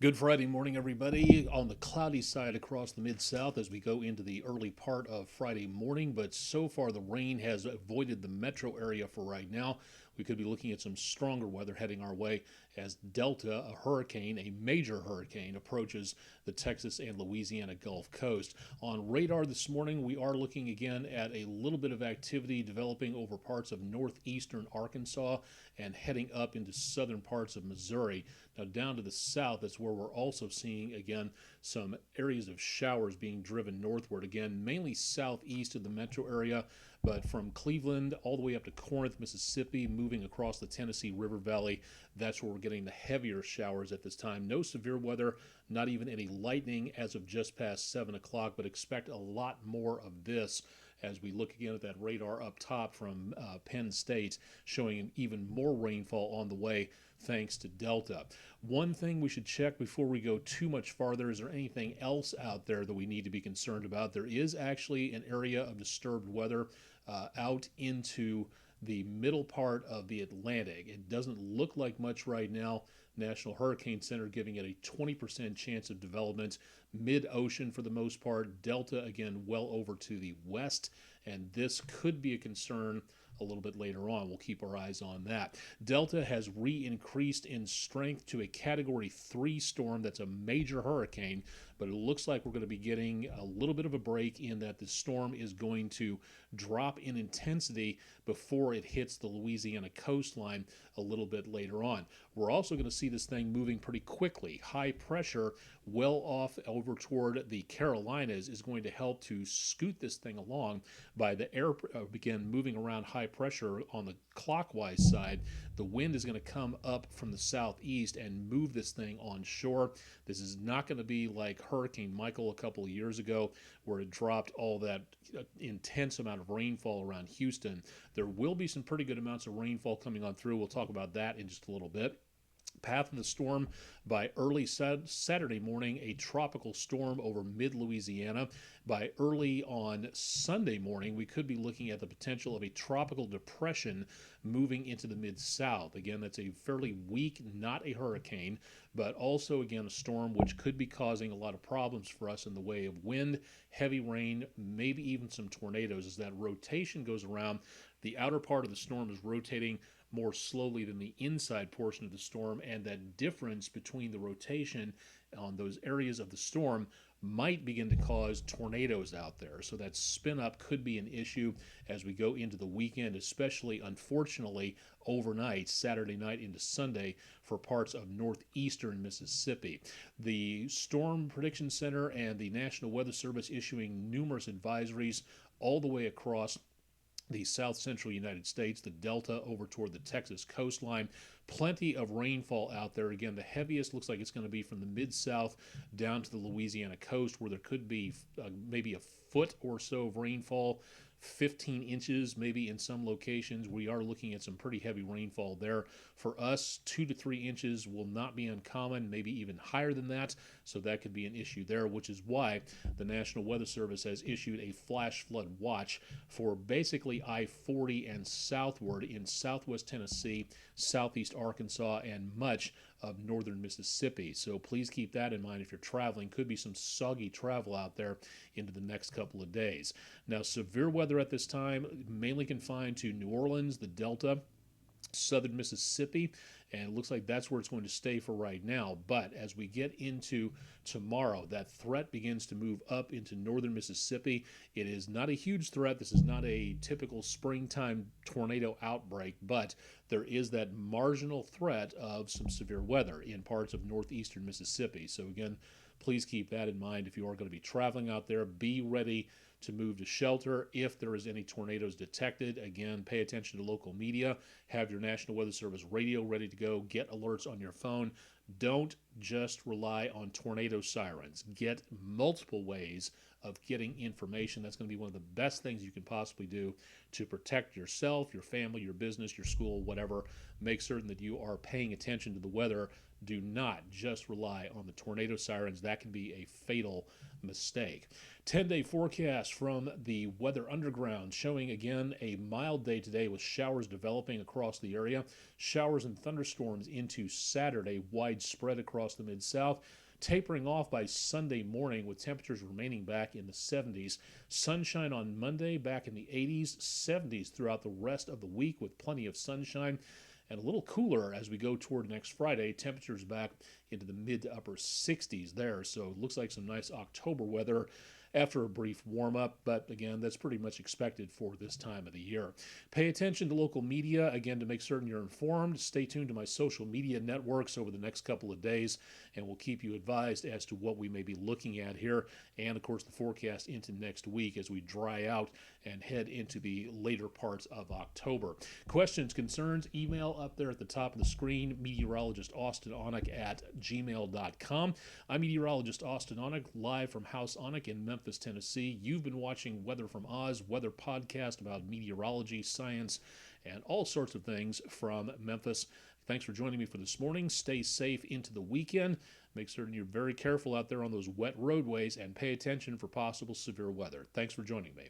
Good Friday morning, everybody. On the cloudy side across the Mid-South as we go into the early part of Friday morning, but so far the rain has avoided the metro area for right now. We could be looking at some stronger weather heading our way as Delta, a hurricane, a major hurricane, approaches the Texas and Louisiana Gulf Coast. On radar this morning, we are looking again at a little bit of activity developing over parts of northeastern Arkansas and heading up into southern parts of Missouri. Now, down to the south, that's where we're also seeing, again, some areas of showers being driven northward. Again, mainly southeast of the metro area, but from Cleveland all the way up to Corinth, Mississippi, moving across the Tennessee River Valley, that's where we're getting the heavier showers at this time. No severe weather, not even any lightning as of just past 7 o'clock, but expect a lot more of this as we look again at that radar up top from Penn State, showing even more rainfall on the way thanks to Delta. One thing we should check before we go too much farther, is there anything else out there that we need to be concerned about? There is actually an area of disturbed weather out into the middle part of the Atlantic. It doesn't look like much right now. National Hurricane Center giving it a 20% chance of development. Mid-ocean for the most part. Delta, again, well over to the west. And this could be a concern a little bit later on. We'll keep our eyes on that. Delta has re-increased in strength to a Category 3 storm. That's a major hurricane, but it looks like we're going to be getting a little bit of a break in that the storm is going to drop in intensity before it hits the Louisiana coastline a little bit later on. We're also going to see this thing moving pretty quickly. High pressure well off over toward the Carolinas is going to help to scoot this thing along by the air begin moving around high pressure on the clockwise side. The wind is going to come up from the southeast and move this thing on shore. This is not going to be like Hurricane Michael a couple of years ago, where it dropped all that intense amount of rainfall around Houston. There will be some pretty good amounts of rainfall coming on through. We'll talk about that in just a little bit. Path of the storm by early Saturday morning, a tropical storm over mid-Louisiana. By early on Sunday morning, we could be looking at the potential of a tropical depression moving into the mid-south. Again, that's a fairly weak, not a hurricane, but also, again, a storm which could be causing a lot of problems for us in the way of wind, heavy rain, maybe even some tornadoes. As that rotation goes around, the outer part of the storm is rotating more slowly than the inside portion of the storm, and that difference between the rotation on those areas of the storm might begin to cause tornadoes out there. So that spin up could be an issue as we go into the weekend, especially, unfortunately, overnight, Saturday night into Sunday, for parts of northeastern Mississippi. The Storm Prediction Center and the National Weather Service issuing numerous advisories all the way across the south central United States, the Delta over toward the Texas coastline. Plenty of rainfall out there. Again, the heaviest looks like it's going to be from the mid-south down to the Louisiana coast, where there could be maybe a foot or so of rainfall. 15 inches maybe in some locations. We are looking at some pretty heavy rainfall there. For us, 2 to 3 inches will not be uncommon, maybe even higher than that, so that could be an issue there, which is why the National Weather Service has issued a flash flood watch for basically I-40 and southward in southwest Tennessee, southeast Arkansas, and much of northern Mississippi. So please keep that in mind if you're traveling. Could be some soggy travel out there into the next couple of days. Now, severe weather at this time, mainly confined to New Orleans, the Delta, southern Mississippi, and it looks like that's where it's going to stay for right now. But as we get into tomorrow, that threat begins to move up into northern Mississippi. It is not a huge threat. This is not a typical springtime tornado outbreak, but there is that marginal threat of some severe weather in parts of northeastern Mississippi. So again, please keep that in mind if you are going to be traveling out there. Be ready to move to shelter if there is any tornadoes detected. Again, pay attention to local media. Have your National Weather Service radio ready to go. Get alerts on your phone. Don't just rely on tornado sirens. Get multiple ways of getting information. That's going to be one of the best things you can possibly do to protect yourself, your family, your business, your school, whatever. Make certain that you are paying attention to the weather Do not just rely on the tornado sirens. That can be a fatal mistake. 10-day forecast from the Weather Underground showing again a mild day today with showers developing across the area. Showers and thunderstorms into Saturday, widespread across the Mid-South. Tapering off by Sunday morning with temperatures remaining back in the 70s. Sunshine on Monday, back in the 80s, 70s throughout the rest of the week with plenty of sunshine. And a little cooler as we go toward next Friday. Temperatures back into the mid to upper 60s there. So it looks like some nice October weather after a brief warm-up, but again, that's pretty much expected for this time of the year. Pay attention to local media, again, to make certain you're informed. Stay tuned to my social media networks over the next couple of days, and we'll keep you advised as to what we may be looking at here, and of course the forecast into next week as we dry out and head into the later parts of October. Questions, concerns, email up there at the top of the screen, meteorologist austenonek@gmail.com. I'm meteorologist Austenonek, live from House Onek in Memphis, Tennessee. You've been watching Weather from Oz, weather podcast about meteorology, science, and all sorts of things from Memphis. Thanks for joining me for this morning. Stay safe into the weekend. Make certain you're very careful out there on those wet roadways and pay attention for possible severe weather. Thanks for joining me.